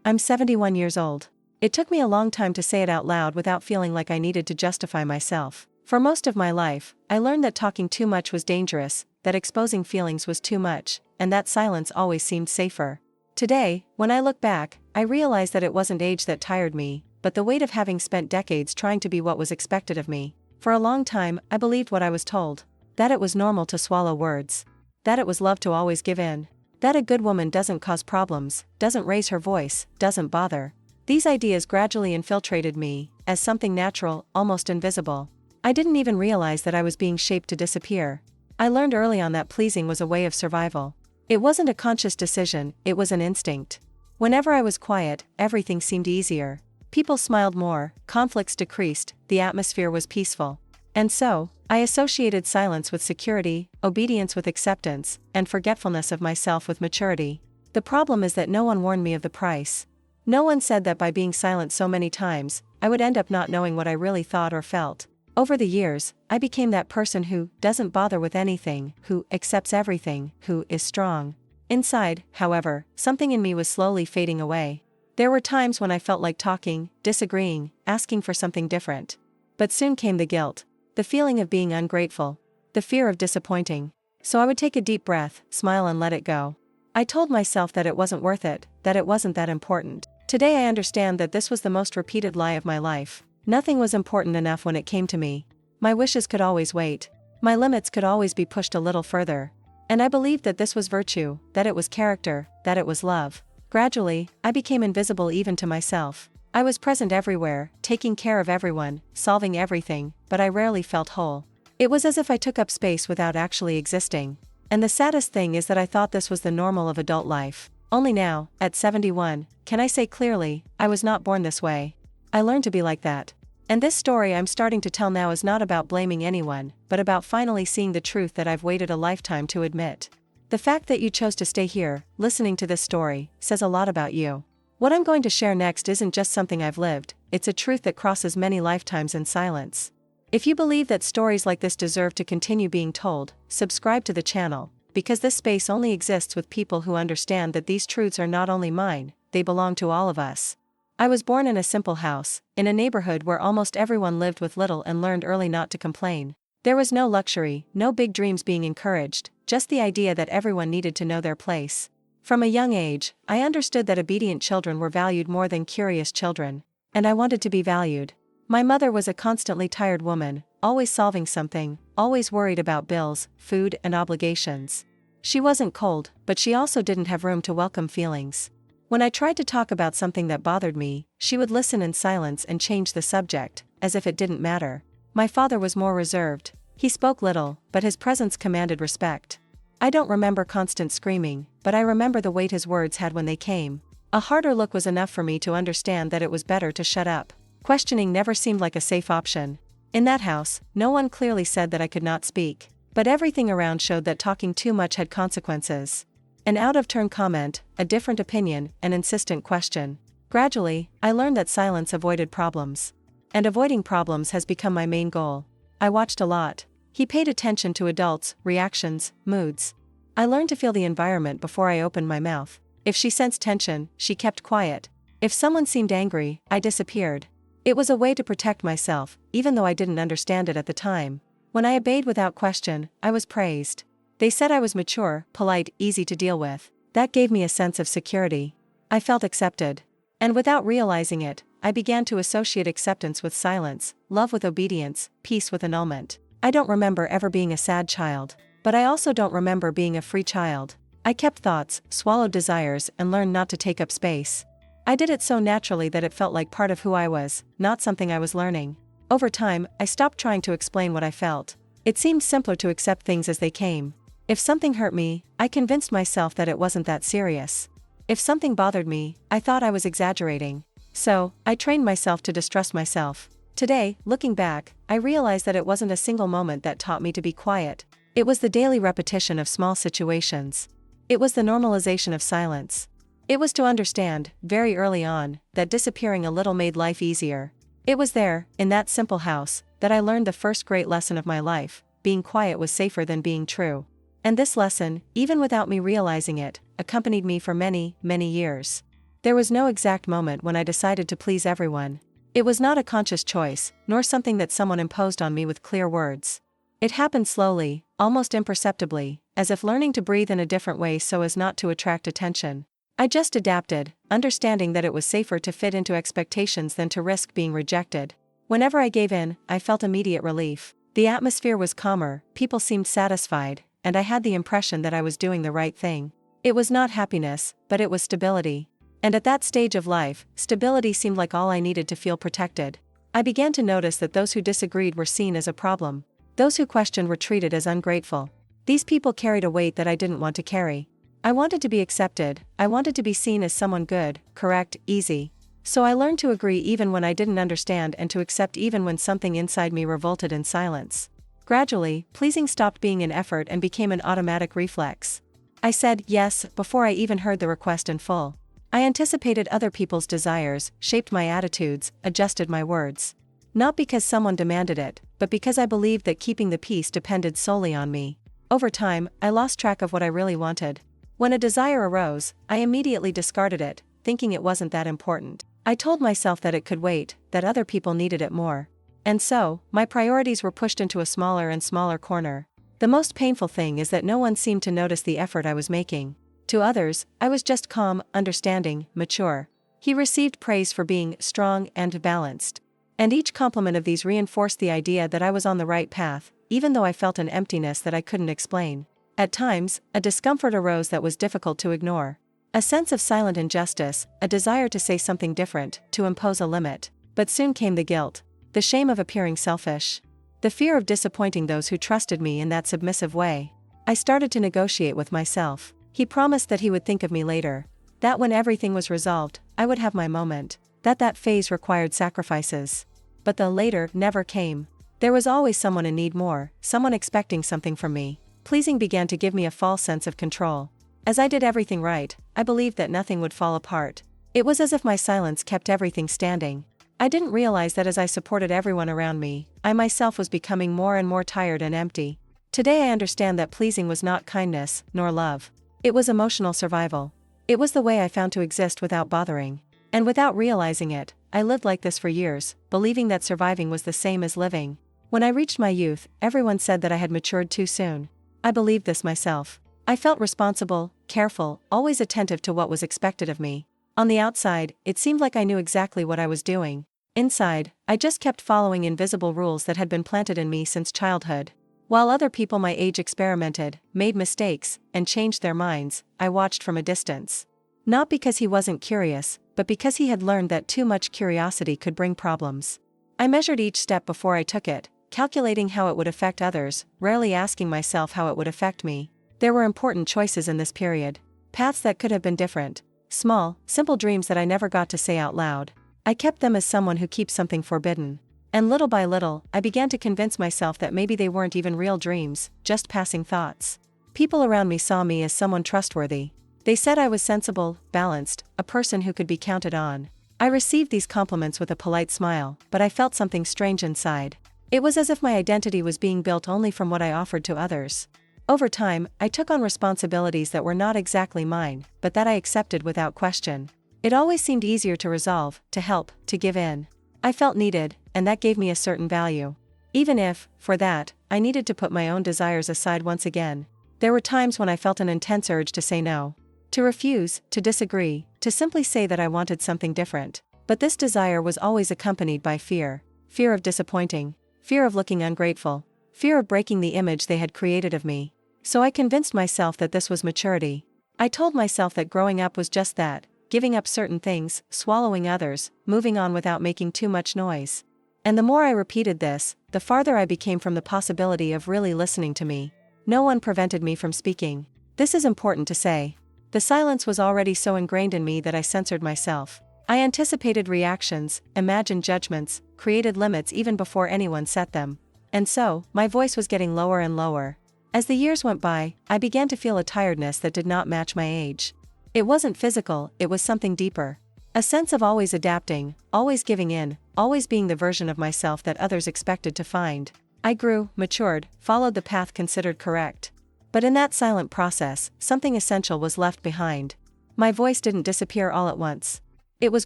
I'm 71 years old. It took me a long time to say it out loud without feeling like I needed to justify myself. For most of my life, I learned that talking too much was dangerous, that exposing feelings was too much, and that silence always seemed safer. Today, when I look back, I realize that it wasn't age that tired me, but the weight of having spent decades trying to be what was expected of me. For a long time, I believed what I was told. That it was normal to swallow words. That it was love to always give in. That a good woman doesn't cause problems, doesn't raise her voice, doesn't bother. These ideas gradually infiltrated me, as something natural, almost invisible. I didn't even realize that I was being shaped to disappear. I learned early on that pleasing was a way of survival. It wasn't a conscious decision, it was an instinct. Whenever I was quiet, everything seemed easier. People smiled more, conflicts decreased, the atmosphere was peaceful. And so, I associated silence with security, obedience with acceptance, and forgetfulness of myself with maturity. The problem is that no one warned me of the price. No one said that by being silent so many times, I would end up not knowing what I really thought or felt. Over the years, I became that person who doesn't bother with anything, who accepts everything, who is strong. Inside, however, something in me was slowly fading away. There were times when I felt like talking, disagreeing, asking for something different. But soon came the guilt. The feeling of being ungrateful. The fear of disappointing. So I would take a deep breath, smile and let it go. I told myself that it wasn't worth it, that it wasn't that important. Today I understand that this was the most repeated lie of my life. Nothing was important enough when it came to me. My wishes could always wait. My limits could always be pushed a little further. And I believed that this was virtue, that it was character, that it was love. Gradually, I became invisible even to myself. I was present everywhere, taking care of everyone, solving everything, but I rarely felt whole. It was as if I took up space without actually existing. And the saddest thing is that I thought this was the normal of adult life. Only now, at 71, can I say clearly, I was not born this way. I learned to be like that. And this story I'm starting to tell now is not about blaming anyone, but about finally seeing the truth that I've waited a lifetime to admit. The fact that you chose to stay here, listening to this story, says a lot about you. What I'm going to share next isn't just something I've lived, it's a truth that crosses many lifetimes in silence. If you believe that stories like this deserve to continue being told, subscribe to the channel, because this space only exists with people who understand that these truths are not only mine, they belong to all of us. I was born in a simple house, in a neighborhood where almost everyone lived with little and learned early not to complain. There was no luxury, no big dreams being encouraged, just the idea that everyone needed to know their place. From a young age, I understood that obedient children were valued more than curious children. And I wanted to be valued. My mother was a constantly tired woman, always solving something, always worried about bills, food, and obligations. She wasn't cold, but she also didn't have room to welcome feelings. When I tried to talk about something that bothered me, she would listen in silence and change the subject, as if it didn't matter. My father was more reserved. He spoke little, but his presence commanded respect. I don't remember constant screaming, but I remember the weight his words had when they came. A harder look was enough for me to understand that it was better to shut up. Questioning never seemed like a safe option. In that house, no one clearly said that I could not speak, but everything around showed that talking too much had consequences. An out-of-turn comment, a different opinion, an insistent question. Gradually, I learned that silence avoided problems. And avoiding problems has become my main goal. I watched a lot. He paid attention to adults, reactions, moods. I learned to feel the environment before I opened my mouth. If she sensed tension, she kept quiet. If someone seemed angry, I disappeared. It was a way to protect myself, even though I didn't understand it at the time. When I obeyed without question, I was praised. They said I was mature, polite, easy to deal with. That gave me a sense of security. I felt accepted. And without realizing it, I began to associate acceptance with silence, love with obedience, peace with annulment. I don't remember ever being a sad child, but I also don't remember being a free child. I kept thoughts, swallowed desires, and learned not to take up space. I did it so naturally that it felt like part of who I was, not something I was learning. Over time, I stopped trying to explain what I felt. It seemed simpler to accept things as they came. If something hurt me, I convinced myself that it wasn't that serious. If something bothered me, I thought I was exaggerating. So, I trained myself to distrust myself. Today, looking back, I realize that it wasn't a single moment that taught me to be quiet. It was the daily repetition of small situations. It was the normalization of silence. It was to understand, very early on, that disappearing a little made life easier. It was there, in that simple house, that I learned the first great lesson of my life: being quiet was safer than being true. And this lesson, even without me realizing it, accompanied me for many, many years. There was no exact moment when I decided to please everyone. It was not a conscious choice, nor something that someone imposed on me with clear words. It happened slowly, almost imperceptibly, as if learning to breathe in a different way so as not to attract attention. I just adapted, understanding that it was safer to fit into expectations than to risk being rejected. Whenever I gave in, I felt immediate relief. The atmosphere was calmer, people seemed satisfied, and I had the impression that I was doing the right thing. It was not happiness, but it was stability. And at that stage of life, stability seemed like all I needed to feel protected. I began to notice that those who disagreed were seen as a problem. Those who questioned were treated as ungrateful. These people carried a weight that I didn't want to carry. I wanted to be accepted, I wanted to be seen as someone good, correct, easy. So I learned to agree even when I didn't understand and to accept even when something inside me revolted in silence. Gradually, pleasing stopped being an effort and became an automatic reflex. I said yes before I even heard the request in full. I anticipated other people's desires, shaped my attitudes, adjusted my words. Not because someone demanded it, but because I believed that keeping the peace depended solely on me. Over time, I lost track of what I really wanted. When a desire arose, I immediately discarded it, thinking it wasn't that important. I told myself that it could wait, that other people needed it more. And so, my priorities were pushed into a smaller and smaller corner. The most painful thing is that no one seemed to notice the effort I was making. To others, I was just calm, understanding, mature. He received praise for being strong and balanced. And each compliment of these reinforced the idea that I was on the right path, even though I felt an emptiness that I couldn't explain. At times, a discomfort arose that was difficult to ignore. A sense of silent injustice, a desire to say something different, to impose a limit. But soon came the guilt, the shame of appearing selfish, the fear of disappointing those who trusted me in that submissive way. I started to negotiate with myself. He promised that he would think of me later, that when everything was resolved, I would have my moment, that phase required sacrifices. But the later never came. There was always someone in need more, someone expecting something from me. Pleasing began to give me a false sense of control. As I did everything right, I believed that nothing would fall apart. It was as if my silence kept everything standing. I didn't realize that as I supported everyone around me, I myself was becoming more and more tired and empty. Today I understand that pleasing was not kindness, nor love. It was emotional survival. It was the way I found to exist without bothering. And without realizing it, I lived like this for years, believing that surviving was the same as living. When I reached my youth, everyone said that I had matured too soon. I believed this myself. I felt responsible, careful, always attentive to what was expected of me. On the outside, it seemed like I knew exactly what I was doing. Inside, I just kept following invisible rules that had been planted in me since childhood. While other people my age experimented, made mistakes, and changed their minds, I watched from a distance. Not because he wasn't curious, but because he had learned that too much curiosity could bring problems. I measured each step before I took it, calculating how it would affect others, rarely asking myself how it would affect me. There were important choices in this period. Paths that could have been different. Small, simple dreams that I never got to say out loud. I kept them as someone who keeps something forbidden. And little by little, I began to convince myself that maybe they weren't even real dreams, just passing thoughts. People around me saw me as someone trustworthy. They said I was sensible, balanced, a person who could be counted on. I received these compliments with a polite smile, but I felt something strange inside. It was as if my identity was being built only from what I offered to others. Over time, I took on responsibilities that were not exactly mine, but that I accepted without question. It always seemed easier to resolve, to help, to give in. I felt needed, and that gave me a certain value. Even if, for that, I needed to put my own desires aside once again. There were times when I felt an intense urge to say no. To refuse, to disagree, to simply say that I wanted something different. But this desire was always accompanied by fear. Fear of disappointing. Fear of looking ungrateful. Fear of breaking the image they had created of me. So I convinced myself that this was maturity. I told myself that growing up was just that, giving up certain things, swallowing others, moving on without making too much noise. And the more I repeated this, the farther I became from the possibility of really listening to me. No one prevented me from speaking. This is important to say. The silence was already so ingrained in me that I censored myself. I anticipated reactions, imagined judgments, created limits even before anyone set them. And so, my voice was getting lower and lower. As the years went by, I began to feel a tiredness that did not match my age. It wasn't physical, it was something deeper. A sense of always adapting, always giving in, always being the version of myself that others expected to find. I grew, matured, followed the path considered correct. But in that silent process, something essential was left behind. My voice didn't disappear all at once. It was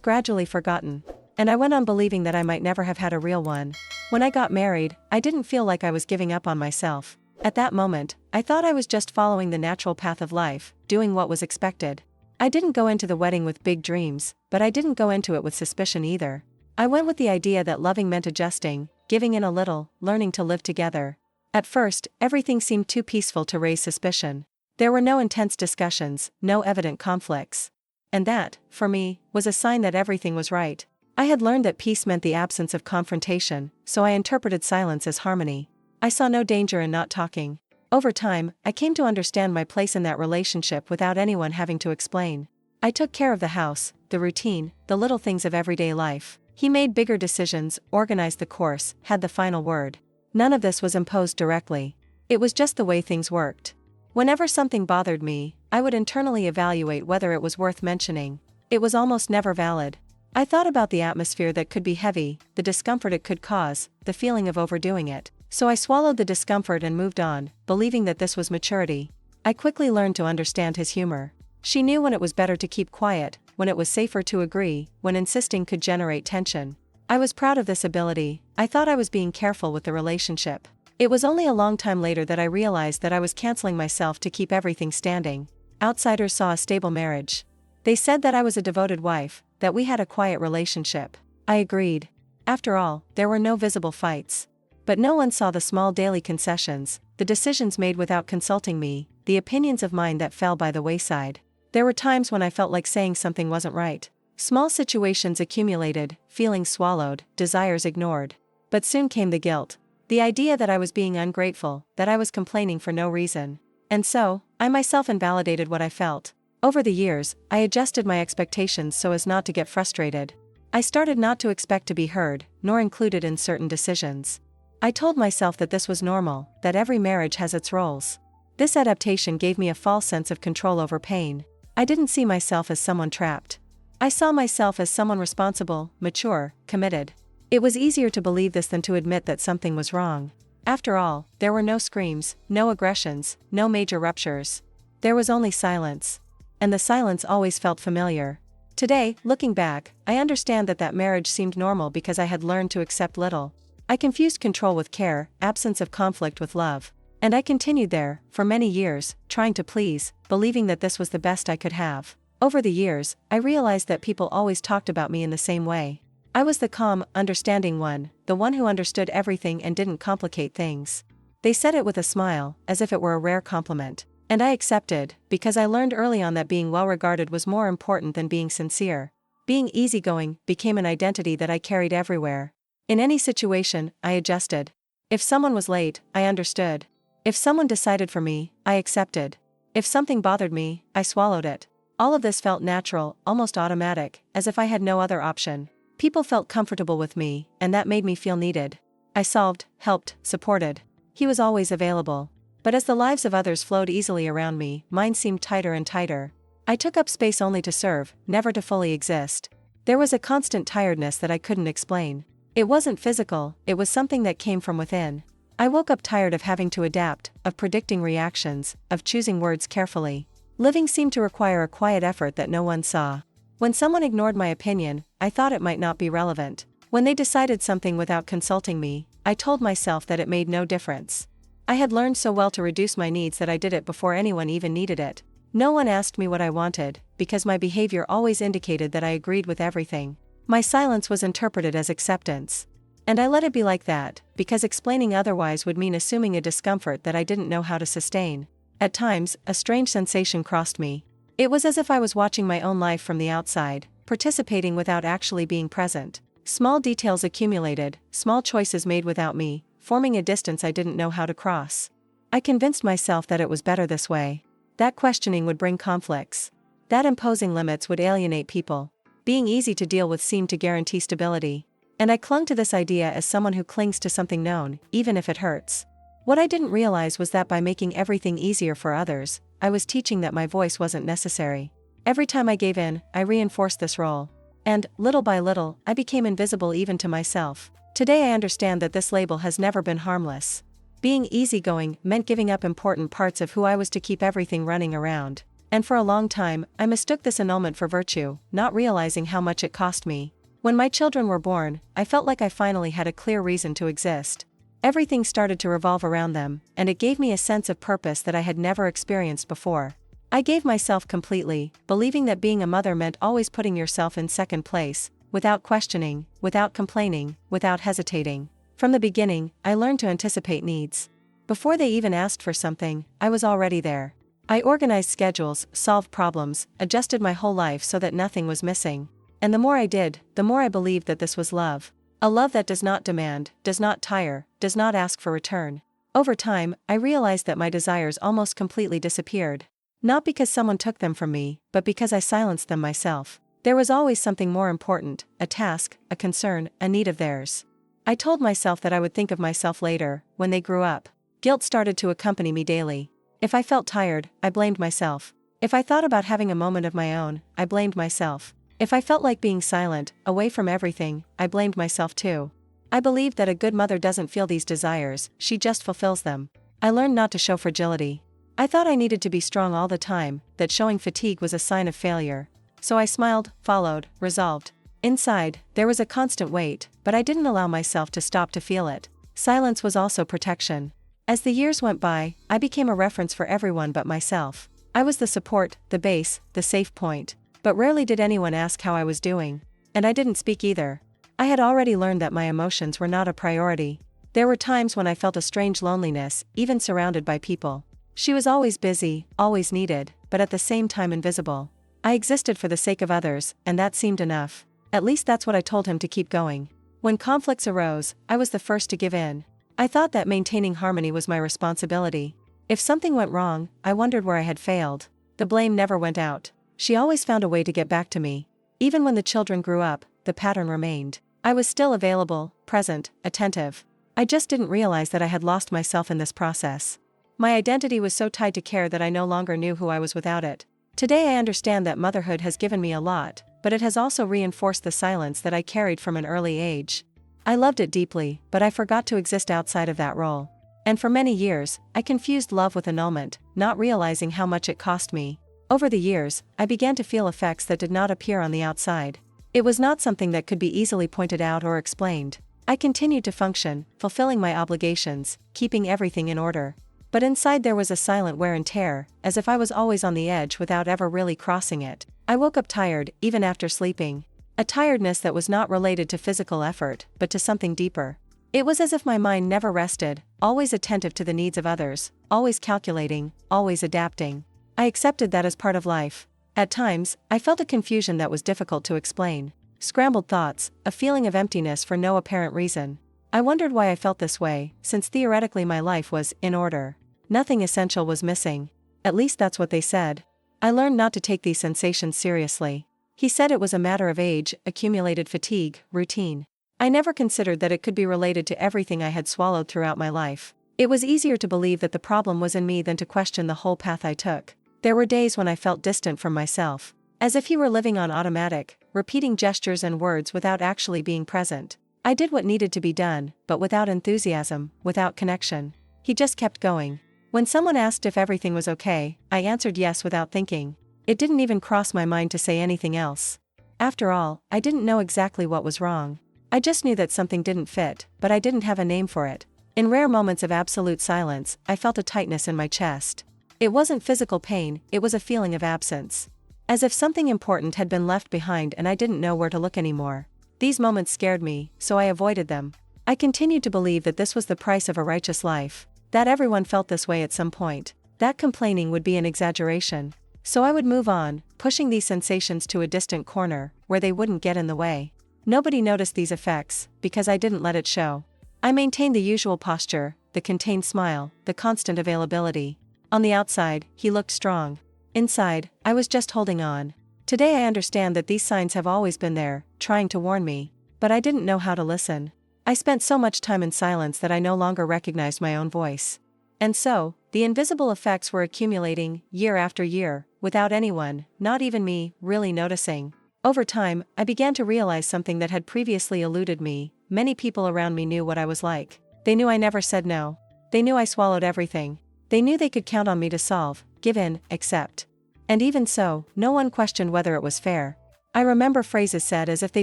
gradually forgotten. And I went on believing that I might never have had a real one. When I got married, I didn't feel like I was giving up on myself. At that moment, I thought I was just following the natural path of life, doing what was expected. I didn't go into the wedding with big dreams, but I didn't go into it with suspicion either. I went with the idea that loving meant adjusting, giving in a little, learning to live together. At first, everything seemed too peaceful to raise suspicion. There were no intense discussions, no evident conflicts. And that, for me, was a sign that everything was right. I had learned that peace meant the absence of confrontation, so I interpreted silence as harmony. I saw no danger in not talking. Over time, I came to understand my place in that relationship without anyone having to explain. I took care of the house, the routine, the little things of everyday life. He made bigger decisions, organized the course, had the final word. None of this was imposed directly. It was just the way things worked. Whenever something bothered me, I would internally evaluate whether it was worth mentioning. It was almost never valid. I thought about the atmosphere that could be heavy, the discomfort it could cause, the feeling of overdoing it. So I swallowed the discomfort and moved on, believing that this was maturity. I quickly learned to understand his humor. She knew when it was better to keep quiet, when it was safer to agree, when insisting could generate tension. I was proud of this ability. I thought I was being careful with the relationship. It was only a long time later that I realized that I was canceling myself to keep everything standing. Outsiders saw a stable marriage. They said that I was a devoted wife, that we had a quiet relationship. I agreed. After all, there were no visible fights. But no one saw the small daily concessions, the decisions made without consulting me, the opinions of mine that fell by the wayside. There were times when I felt like saying something wasn't right. Small situations accumulated, feelings swallowed, desires ignored. But soon came the guilt. The idea that I was being ungrateful, that I was complaining for no reason. And so, I myself invalidated what I felt. Over the years, I adjusted my expectations so as not to get frustrated. I started not to expect to be heard, nor included in certain decisions. I told myself that this was normal, that every marriage has its roles. This adaptation gave me a false sense of control over pain. I didn't see myself as someone trapped. I saw myself as someone responsible, mature, committed. It was easier to believe this than to admit that something was wrong. After all, there were no screams, no aggressions, no major ruptures. There was only silence. And the silence always felt familiar. Today, looking back, I understand that marriage seemed normal because I had learned to accept little. I confused control with care, absence of conflict with love. And I continued there, for many years, trying to please, believing that this was the best I could have. Over the years, I realized that people always talked about me in the same way. I was the calm, understanding one, the one who understood everything and didn't complicate things. They said it with a smile, as if it were a rare compliment. And I accepted, because I learned early on that being well regarded was more important than being sincere. Being easygoing became an identity that I carried everywhere. In any situation, I adjusted. If someone was late, I understood. If someone decided for me, I accepted. If something bothered me, I swallowed it. All of this felt natural, almost automatic, as if I had no other option. People felt comfortable with me, and that made me feel needed. I solved, helped, supported. He was always available. But as the lives of others flowed easily around me, mine seemed tighter and tighter. I took up space only to serve, never to fully exist. There was a constant tiredness that I couldn't explain. It wasn't physical, it was something that came from within. I woke up tired of having to adapt, of predicting reactions, of choosing words carefully. Living seemed to require a quiet effort that no one saw. When someone ignored my opinion, I thought it might not be relevant. When they decided something without consulting me, I told myself that it made no difference. I had learned so well to reduce my needs that I did it before anyone even needed it. No one asked me what I wanted, because my behavior always indicated that I agreed with everything. My silence was interpreted as acceptance. And I let it be like that, because explaining otherwise would mean assuming a discomfort that I didn't know how to sustain. At times, a strange sensation crossed me. It was as if I was watching my own life from the outside, participating without actually being present. Small details accumulated, small choices made without me, forming a distance I didn't know how to cross. I convinced myself that it was better this way. That questioning would bring conflicts. That imposing limits would alienate people. Being easy to deal with seemed to guarantee stability. And I clung to this idea as someone who clings to something known, even if it hurts. What I didn't realize was that by making everything easier for others, I was teaching that my voice wasn't necessary. Every time I gave in, I reinforced this role. And, little by little, I became invisible even to myself. Today I understand that this label has never been harmless. Being easygoing meant giving up important parts of who I was to keep everything running around. And for a long time, I mistook this annulment for virtue, not realizing how much it cost me. When my children were born, I felt like I finally had a clear reason to exist. Everything started to revolve around them, and it gave me a sense of purpose that I had never experienced before. I gave myself completely, believing that being a mother meant always putting yourself in second place, without questioning, without complaining, without hesitating. From the beginning, I learned to anticipate needs. Before they even asked for something, I was already there. I organized schedules, solved problems, adjusted my whole life so that nothing was missing. And the more I did, the more I believed that this was love. A love that does not demand, does not tire, does not ask for return. Over time, I realized that my desires almost completely disappeared. Not because someone took them from me, but because I silenced them myself. There was always something more important, a task, a concern, a need of theirs. I told myself that I would think of myself later, when they grew up. Guilt started to accompany me daily. If I felt tired, I blamed myself. If I thought about having a moment of my own, I blamed myself. If I felt like being silent, away from everything, I blamed myself too. I believed that a good mother doesn't feel these desires, she just fulfills them. I learned not to show fragility. I thought I needed to be strong all the time, that showing fatigue was a sign of failure. So I smiled, followed, resolved. Inside, there was a constant weight, but I didn't allow myself to stop to feel it. Silence was also protection. As the years went by, I became a reference for everyone but myself. I was the support, the base, the safe point. But rarely did anyone ask how I was doing. And I didn't speak either. I had already learned that my emotions were not a priority. There were times when I felt a strange loneliness, even surrounded by people. She was always busy, always needed, but at the same time invisible. I existed for the sake of others, and that seemed enough. At least that's what I told him to keep going. When conflicts arose, I was the first to give in. I thought that maintaining harmony was my responsibility. If something went wrong, I wondered where I had failed. The blame never went out. She always found a way to get back to me. Even when the children grew up, the pattern remained. I was still available, present, attentive. I just didn't realize that I had lost myself in this process. My identity was so tied to care that I no longer knew who I was without it. Today I understand that motherhood has given me a lot, but it has also reinforced the silence that I carried from an early age. I loved it deeply, but I forgot to exist outside of that role. And for many years, I confused love with annulment, not realizing how much it cost me. Over the years, I began to feel effects that did not appear on the outside. It was not something that could be easily pointed out or explained. I continued to function, fulfilling my obligations, keeping everything in order. But inside there was a silent wear and tear, as if I was always on the edge without ever really crossing it. I woke up tired, even after sleeping. A tiredness that was not related to physical effort, but to something deeper. It was as if my mind never rested, always attentive to the needs of others, always calculating, always adapting. I accepted that as part of life. At times, I felt a confusion that was difficult to explain. Scrambled thoughts, a feeling of emptiness for no apparent reason. I wondered why I felt this way, since theoretically my life was in order. Nothing essential was missing. At least that's what they said. I learned not to take these sensations seriously. He said it was a matter of age, accumulated fatigue, routine. I never considered that it could be related to everything I had swallowed throughout my life. It was easier to believe that the problem was in me than to question the whole path I took. There were days when I felt distant from myself, as if he were living on automatic, repeating gestures and words without actually being present. I did what needed to be done, but without enthusiasm, without connection. He just kept going. When someone asked if everything was okay, I answered yes without thinking. It didn't even cross my mind to say anything else. After all, I didn't know exactly what was wrong. I just knew that something didn't fit, but I didn't have a name for it. In rare moments of absolute silence, I felt a tightness in my chest. It wasn't physical pain, it was a feeling of absence. As if something important had been left behind and I didn't know where to look anymore. These moments scared me, so I avoided them. I continued to believe that this was the price of a righteous life, that everyone felt this way at some point, that complaining would be an exaggeration. So I would move on, pushing these sensations to a distant corner, where they wouldn't get in the way. Nobody noticed these effects, because I didn't let it show. I maintained the usual posture, the contained smile, the constant availability. On the outside, he looked strong. Inside, I was just holding on. Today I understand that these signs have always been there, trying to warn me. But I didn't know how to listen. I spent so much time in silence that I no longer recognized my own voice. And so, the invisible effects were accumulating, year after year, without anyone, not even me, really noticing. Over time, I began to realize something that had previously eluded me. Many people around me knew what I was like. They knew I never said no. They knew I swallowed everything. They knew they could count on me to solve, give in, accept. And even so, no one questioned whether it was fair. I remember phrases said as if they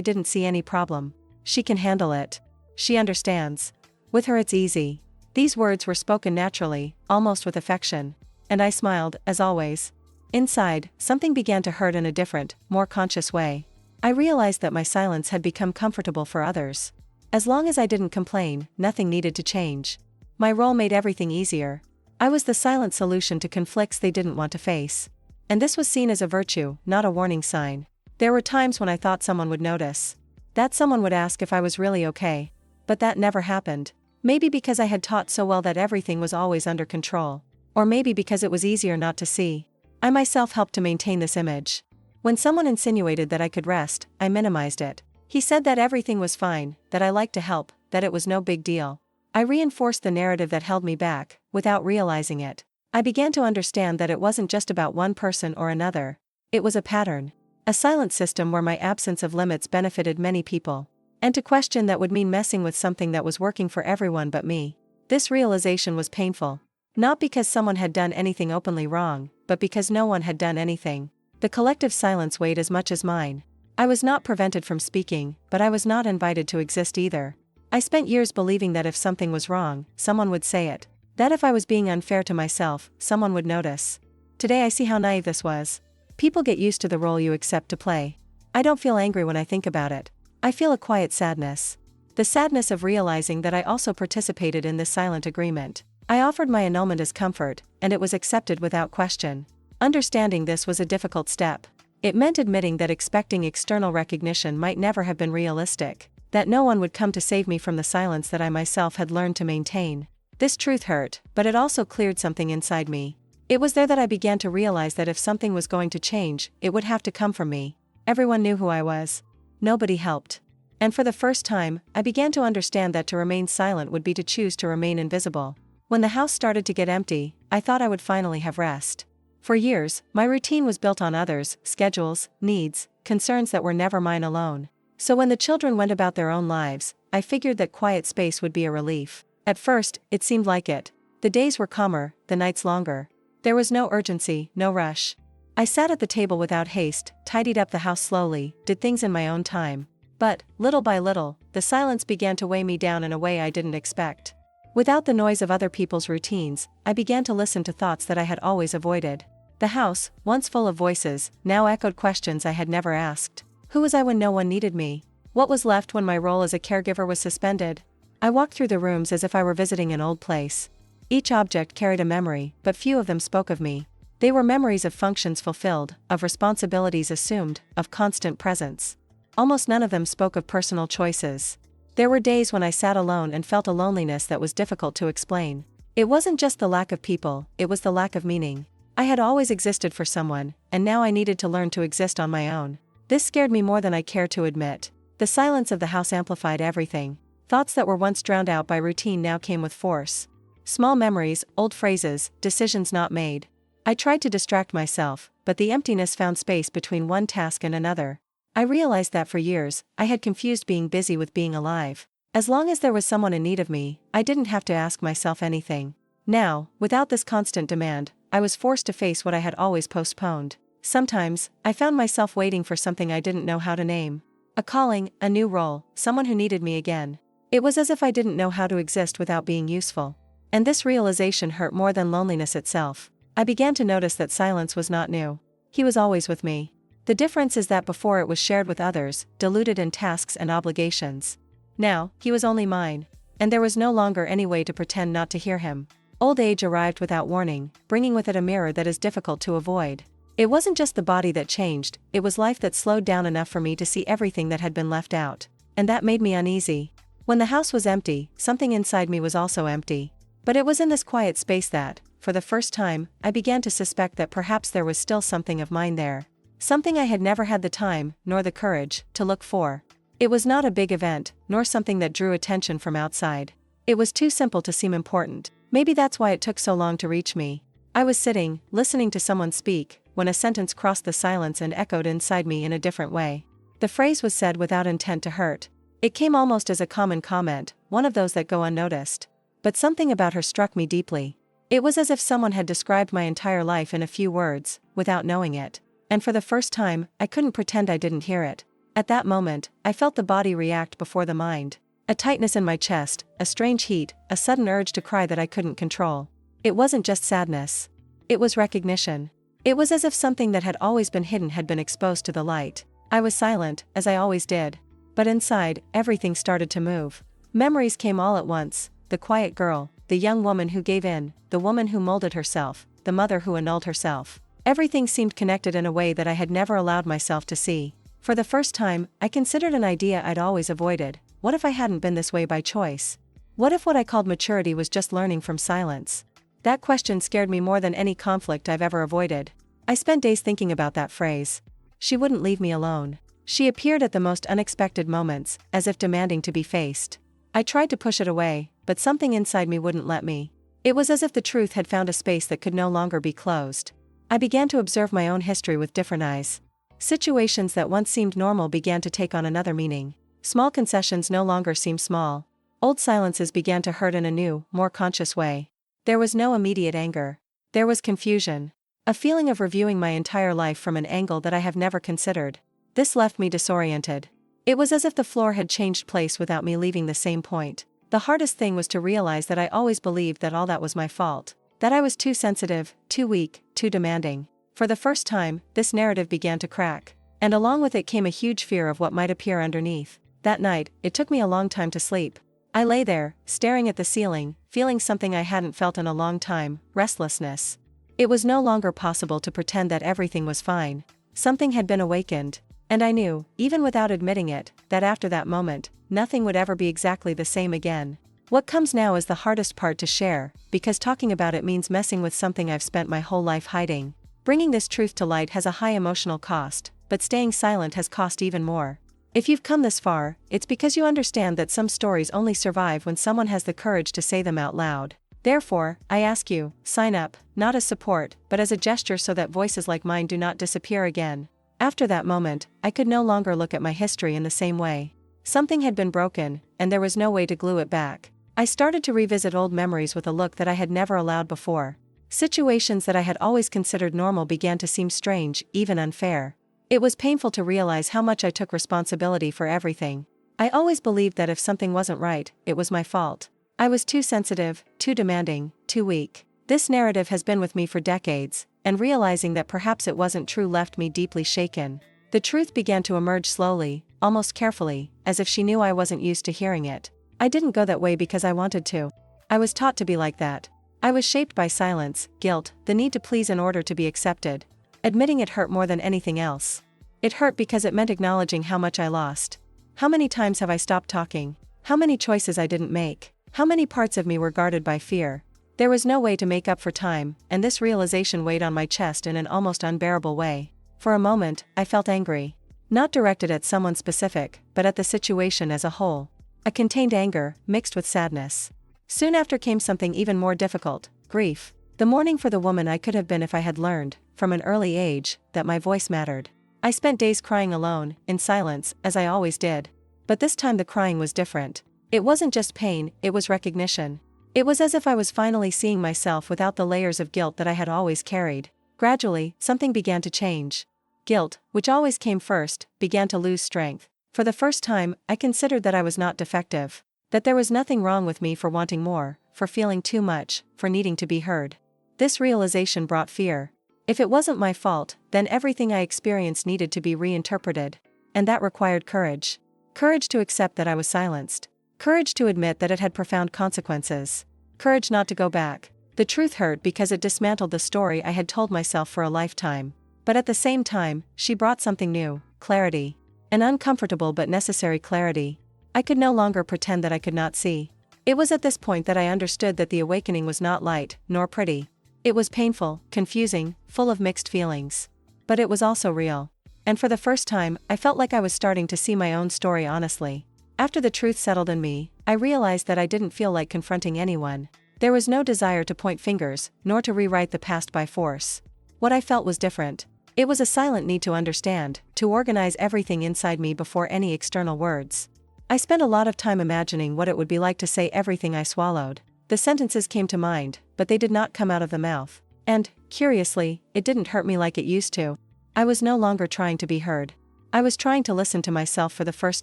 didn't see any problem. She can handle it. She understands. With her it's easy. These words were spoken naturally, almost with affection. And I smiled, as always. Inside, something began to hurt in a different, more conscious way. I realized that my silence had become comfortable for others. As long as I didn't complain, nothing needed to change. My role made everything easier. I was the silent solution to conflicts they didn't want to face. And this was seen as a virtue, not a warning sign. There were times when I thought someone would notice. That someone would ask if I was really okay. But that never happened. Maybe because I had taught so well that everything was always under control. Or maybe because it was easier not to see. I myself helped to maintain this image. When someone insinuated that I could rest, I minimized it. He said that everything was fine, that I liked to help, that it was no big deal. I reinforced the narrative that held me back, without realizing it. I began to understand that it wasn't just about one person or another. It was a pattern. A silent system where my absence of limits benefited many people. And to question that would mean messing with something that was working for everyone but me. This realization was painful. Not because someone had done anything openly wrong, but because no one had done anything. The collective silence weighed as much as mine. I was not prevented from speaking, but I was not invited to exist either. I spent years believing that if something was wrong, someone would say it. That if I was being unfair to myself, someone would notice. Today I see how naive this was. People get used to the role you accept to play. I don't feel angry when I think about it. I feel a quiet sadness. The sadness of realizing that I also participated in this silent agreement. I offered my annulment as comfort, and it was accepted without question. Understanding this was a difficult step. It meant admitting that expecting external recognition might never have been realistic, that no one would come to save me from the silence that I myself had learned to maintain. This truth hurt, but it also cleared something inside me. It was there that I began to realize that if something was going to change, it would have to come from me. Everyone knew who I was. Nobody helped. And for the first time, I began to understand that to remain silent would be to choose to remain invisible. When the house started to get empty, I thought I would finally have rest. For years, my routine was built on others, schedules, needs, concerns that were never mine alone. So when the children went about their own lives, I figured that quiet space would be a relief. At first, it seemed like it. The days were calmer, the nights longer. There was no urgency, no rush. I sat at the table without haste, tidied up the house slowly, did things in my own time. But, little by little, the silence began to weigh me down in a way I didn't expect. Without the noise of other people's routines, I began to listen to thoughts that I had always avoided. The house, once full of voices, now echoed questions I had never asked. Who was I when no one needed me? What was left when my role as a caregiver was suspended? I walked through the rooms as if I were visiting an old place. Each object carried a memory, but few of them spoke of me. They were memories of functions fulfilled, of responsibilities assumed, of constant presence. Almost none of them spoke of personal choices. There were days when I sat alone and felt a loneliness that was difficult to explain. It wasn't just the lack of people, it was the lack of meaning. I had always existed for someone, and now I needed to learn to exist on my own. This scared me more than I cared to admit. The silence of the house amplified everything. Thoughts that were once drowned out by routine now came with force. Small memories, old phrases, decisions not made. I tried to distract myself, but the emptiness found space between one task and another. I realized that for years, I had confused being busy with being alive. As long as there was someone in need of me, I didn't have to ask myself anything. Now, without this constant demand, I was forced to face what I had always postponed. Sometimes, I found myself waiting for something I didn't know how to name. A calling, a new role, someone who needed me again. It was as if I didn't know how to exist without being useful. And this realization hurt more than loneliness itself. I began to notice that silence was not new. He was always with me. The difference is that before it was shared with others, diluted in tasks and obligations. Now, he was only mine. And there was no longer any way to pretend not to hear him. Old age arrived without warning, bringing with it a mirror that is difficult to avoid. It wasn't just the body that changed, it was life that slowed down enough for me to see everything that had been left out. And that made me uneasy. When the house was empty, something inside me was also empty. But it was in this quiet space that, for the first time, I began to suspect that perhaps there was still something of mine there. Something I had never had the time, nor the courage, to look for. It was not a big event, nor something that drew attention from outside. It was too simple to seem important. Maybe that's why it took so long to reach me. I was sitting, listening to someone speak, when a sentence crossed the silence and echoed inside me in a different way. The phrase was said without intent to hurt. It came almost as a common comment, one of those that go unnoticed. But something about her struck me deeply. It was as if someone had described my entire life in a few words, without knowing it. And for the first time, I couldn't pretend I didn't hear it. At that moment, I felt the body react before the mind. A tightness in my chest, a strange heat, a sudden urge to cry that I couldn't control. It wasn't just sadness. It was recognition. It was as if something that had always been hidden had been exposed to the light. I was silent, as I always did. But inside, everything started to move. Memories came all at once: the quiet girl, the young woman who gave in, the woman who molded herself, the mother who annulled herself. Everything seemed connected in a way that I had never allowed myself to see. For the first time, I considered an idea I'd always avoided. What if I hadn't been this way by choice? What if what I called maturity was just learning from silence? That question scared me more than any conflict I've ever avoided. I spent days thinking about that phrase. She wouldn't leave me alone. She appeared at the most unexpected moments, as if demanding to be faced. I tried to push it away, but something inside me wouldn't let me. It was as if the truth had found a space that could no longer be closed. I began to observe my own history with different eyes. Situations that once seemed normal began to take on another meaning. Small concessions no longer seemed small. Old silences began to hurt in a new, more conscious way. There was no immediate anger. There was confusion. A feeling of reviewing my entire life from an angle that I have never considered. This left me disoriented. It was as if the floor had changed place without me leaving the same point. The hardest thing was to realize that I always believed that all that was my fault. That I was too sensitive, too weak, too demanding. For the first time, this narrative began to crack. And along with it came a huge fear of what might appear underneath. That night, it took me a long time to sleep. I lay there, staring at the ceiling, feeling something I hadn't felt in a long time: restlessness. It was no longer possible to pretend that everything was fine. Something had been awakened. And I knew, even without admitting it, that after that moment, nothing would ever be exactly the same again. What comes now is the hardest part to share, because talking about it means messing with something I've spent my whole life hiding. Bringing this truth to light has a high emotional cost, but staying silent has cost even more. If you've come this far, it's because you understand that some stories only survive when someone has the courage to say them out loud. Therefore, I ask you, sign up, not as support, but as a gesture so that voices like mine do not disappear again. After that moment, I could no longer look at my history in the same way. Something had been broken, and there was no way to glue it back. I started to revisit old memories with a look that I had never allowed before. Situations that I had always considered normal began to seem strange, even unfair. It was painful to realize how much I took responsibility for everything. I always believed that if something wasn't right, it was my fault. I was too sensitive, too demanding, too weak. This narrative has been with me for decades, and realizing that perhaps it wasn't true left me deeply shaken. The truth began to emerge slowly, almost carefully, as if she knew I wasn't used to hearing it. I didn't go that way because I wanted to. I was taught to be like that. I was shaped by silence, guilt, the need to please in order to be accepted. Admitting it hurt more than anything else. It hurt because it meant acknowledging how much I lost. How many times have I stopped talking? How many choices I didn't make? How many parts of me were guarded by fear? There was no way to make up for time, and this realization weighed on my chest in an almost unbearable way. For a moment, I felt angry. Not directed at someone specific, but at the situation as a whole. A contained anger, mixed with sadness. Soon after came something even more difficult: grief. The mourning for the woman I could have been if I had learned, from an early age, that my voice mattered. I spent days crying alone, in silence, as I always did. But this time the crying was different. It wasn't just pain, it was recognition. It was as if I was finally seeing myself without the layers of guilt that I had always carried. Gradually, something began to change. Guilt, which always came first, began to lose strength. For the first time, I considered that I was not defective. That there was nothing wrong with me for wanting more, for feeling too much, for needing to be heard. This realization brought fear. If it wasn't my fault, then everything I experienced needed to be reinterpreted. And that required courage. Courage to accept that I was silenced. Courage to admit that it had profound consequences. Courage not to go back. The truth hurt because it dismantled the story I had told myself for a lifetime. But at the same time, she brought something new: clarity. An uncomfortable but necessary clarity. I could no longer pretend that I could not see. It was at this point that I understood that the awakening was not light, nor pretty. It was painful, confusing, full of mixed feelings. But it was also real. And for the first time, I felt like I was starting to see my own story honestly. After the truth settled in me, I realized that I didn't feel like confronting anyone. There was no desire to point fingers, nor to rewrite the past by force. What I felt was different. It was a silent need to understand, to organize everything inside me before any external words. I spent a lot of time imagining what it would be like to say everything I swallowed. The sentences came to mind, but they did not come out of the mouth. And, curiously, it didn't hurt me like it used to. I was no longer trying to be heard. I was trying to listen to myself for the first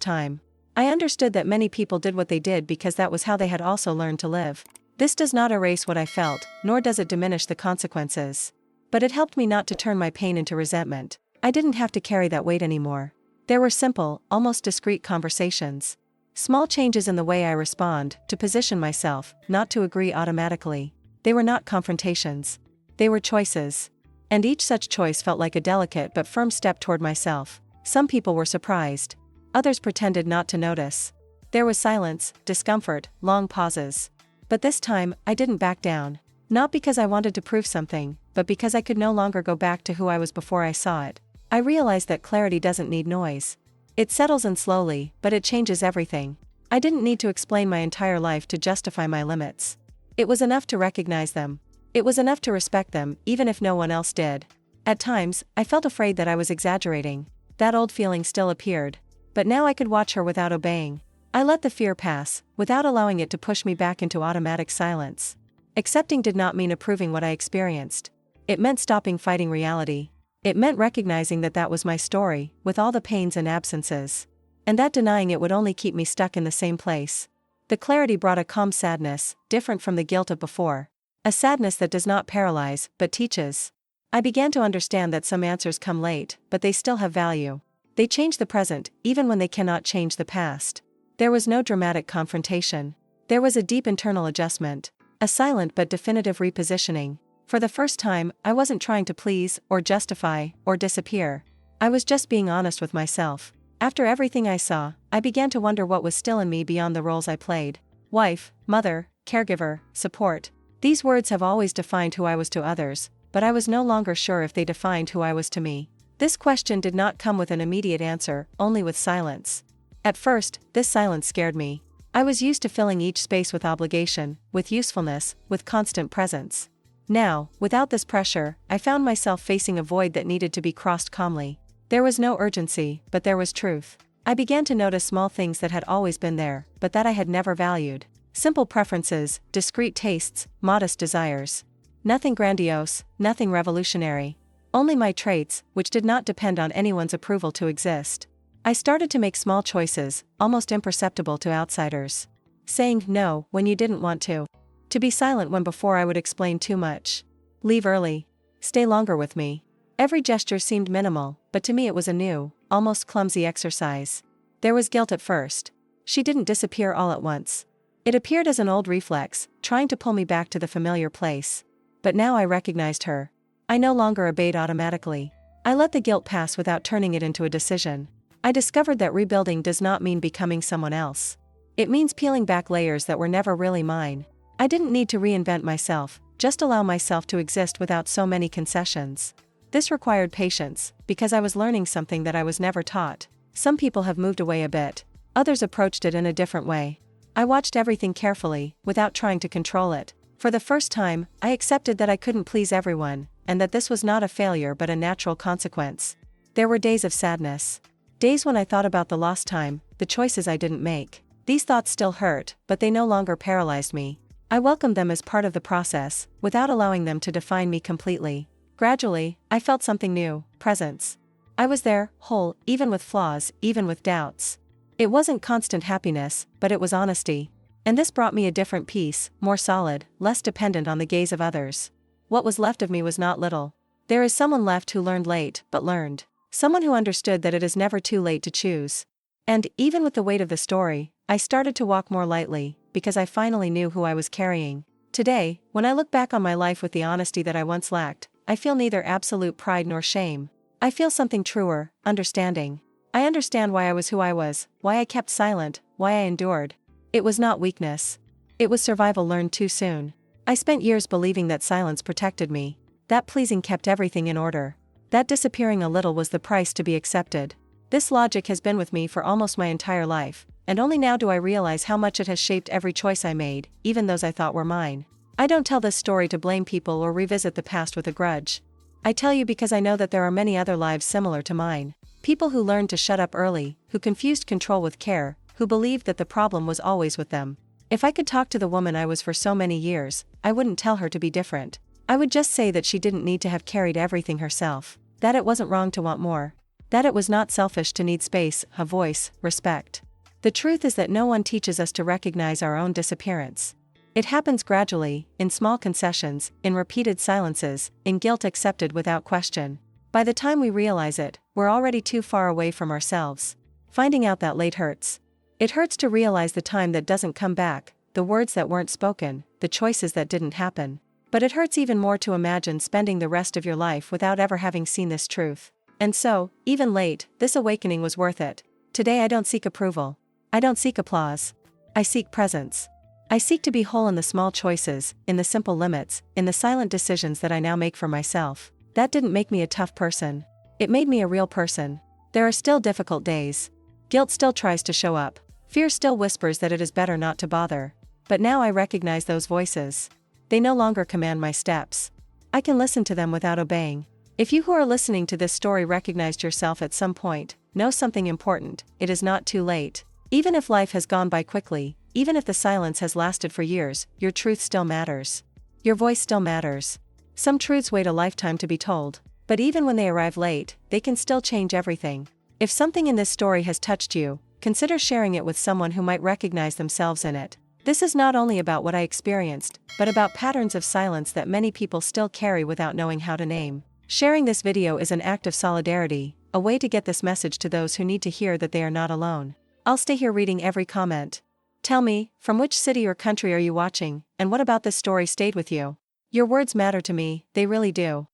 time. I understood that many people did what they did because that was how they had also learned to live. This does not erase what I felt, nor does it diminish the consequences. But it helped me not to turn my pain into resentment. I didn't have to carry that weight anymore. There were simple, almost discreet conversations. Small changes in the way I respond, to position myself, not to agree automatically. They were not confrontations. They were choices. And each such choice felt like a delicate but firm step toward myself. Some people were surprised. Others pretended not to notice. There was silence, discomfort, long pauses. But this time, I didn't back down. Not because I wanted to prove something, but because I could no longer go back to who I was before I saw it. I realized that clarity doesn't need noise. It settles in slowly, but it changes everything. I didn't need to explain my entire life to justify my limits. It was enough to recognize them. It was enough to respect them, even if no one else did. At times, I felt afraid that I was exaggerating. That old feeling still appeared. But now I could watch her without obeying. I let the fear pass, without allowing it to push me back into automatic silence. Accepting did not mean approving what I experienced. It meant stopping fighting reality. It meant recognizing that that was my story, with all the pains and absences. And that denying it would only keep me stuck in the same place. The clarity brought a calm sadness, different from the guilt of before. A sadness that does not paralyze, but teaches. I began to understand that some answers come late, but they still have value. They change the present, even when they cannot change the past. There was no dramatic confrontation. There was a deep internal adjustment. A silent but definitive repositioning. For the first time, I wasn't trying to please, or justify, or disappear. I was just being honest with myself. After everything I saw, I began to wonder what was still in me beyond the roles I played. Wife, mother, caregiver, support. These words have always defined who I was to others, but I was no longer sure if they defined who I was to me. This question did not come with an immediate answer, only with silence. At first, this silence scared me. I was used to filling each space with obligation, with usefulness, with constant presence. Now, without this pressure, I found myself facing a void that needed to be crossed calmly. There was no urgency, but there was truth. I began to notice small things that had always been there, but that I had never valued. Simple preferences, discreet tastes, modest desires. Nothing grandiose, nothing revolutionary. Only my traits, which did not depend on anyone's approval to exist. I started to make small choices, almost imperceptible to outsiders. Saying no when you didn't want to. To be silent when before I would explain too much. Leave early. Stay longer with me. Every gesture seemed minimal, but to me it was a new, almost clumsy exercise. There was guilt at first. She didn't disappear all at once. It appeared as an old reflex, trying to pull me back to the familiar place. But now I recognized her. I no longer obeyed automatically. I let the guilt pass without turning it into a decision. I discovered that rebuilding does not mean becoming someone else. It means peeling back layers that were never really mine. I didn't need to reinvent myself, just allow myself to exist without so many concessions. This required patience, because I was learning something that I was never taught. Some people have moved away a bit. Others approached it in a different way. I watched everything carefully, without trying to control it. For the first time, I accepted that I couldn't please everyone, and that this was not a failure but a natural consequence. There were days of sadness. Days when I thought about the lost time, the choices I didn't make. These thoughts still hurt, but they no longer paralyzed me. I welcomed them as part of the process, without allowing them to define me completely. Gradually, I felt something new, presence. I was there, whole, even with flaws, even with doubts. It wasn't constant happiness, but it was honesty. And this brought me a different peace, more solid, less dependent on the gaze of others. What was left of me was not little. There is someone left who learned late, but learned. Someone who understood that it is never too late to choose. And, even with the weight of the story, I started to walk more lightly, because I finally knew who I was carrying. Today, when I look back on my life with the honesty that I once lacked, I feel neither absolute pride nor shame. I feel something truer, understanding. I understand why I was who I was, why I kept silent, why I endured. It was not weakness. It was survival learned too soon. I spent years believing that silence protected me. That pleasing kept everything in order. That disappearing a little was the price to be accepted. This logic has been with me for almost my entire life, and only now do I realize how much it has shaped every choice I made, even those I thought were mine. I don't tell this story to blame people or revisit the past with a grudge. I tell you because I know that there are many other lives similar to mine. People who learned to shut up early, who confused control with care, who believed that the problem was always with them. If I could talk to the woman I was for so many years, I wouldn't tell her to be different. I would just say that she didn't need to have carried everything herself, that it wasn't wrong to want more, that it was not selfish to need space, a voice, respect. The truth is that no one teaches us to recognize our own disappearance. It happens gradually, in small concessions, in repeated silences, in guilt accepted without question. By the time we realize it, we're already too far away from ourselves. Finding out that late hurts. It hurts to realize the time that doesn't come back, the words that weren't spoken, the choices that didn't happen. But it hurts even more to imagine spending the rest of your life without ever having seen this truth. And so, even late, this awakening was worth it. Today I don't seek approval. I don't seek applause. I seek presence. I seek to be whole in the small choices, in the simple limits, in the silent decisions that I now make for myself. That didn't make me a tough person. It made me a real person. There are still difficult days. Guilt still tries to show up. Fear still whispers that it is better not to bother. But now I recognize those voices. They no longer command my steps. I can listen to them without obeying. If you who are listening to this story recognized yourself at some point, know something important: it is not too late. Even if life has gone by quickly, even if the silence has lasted for years, your truth still matters. Your voice still matters. Some truths wait a lifetime to be told, but even when they arrive late, they can still change everything. If something in this story has touched you, consider sharing it with someone who might recognize themselves in it. This is not only about what I experienced, but about patterns of silence that many people still carry without knowing how to name. Sharing this video is an act of solidarity, a way to get this message to those who need to hear that they are not alone. I'll stay here reading every comment. Tell me, from which city or country are you watching, and what about this story stayed with you? Your words matter to me, they really do.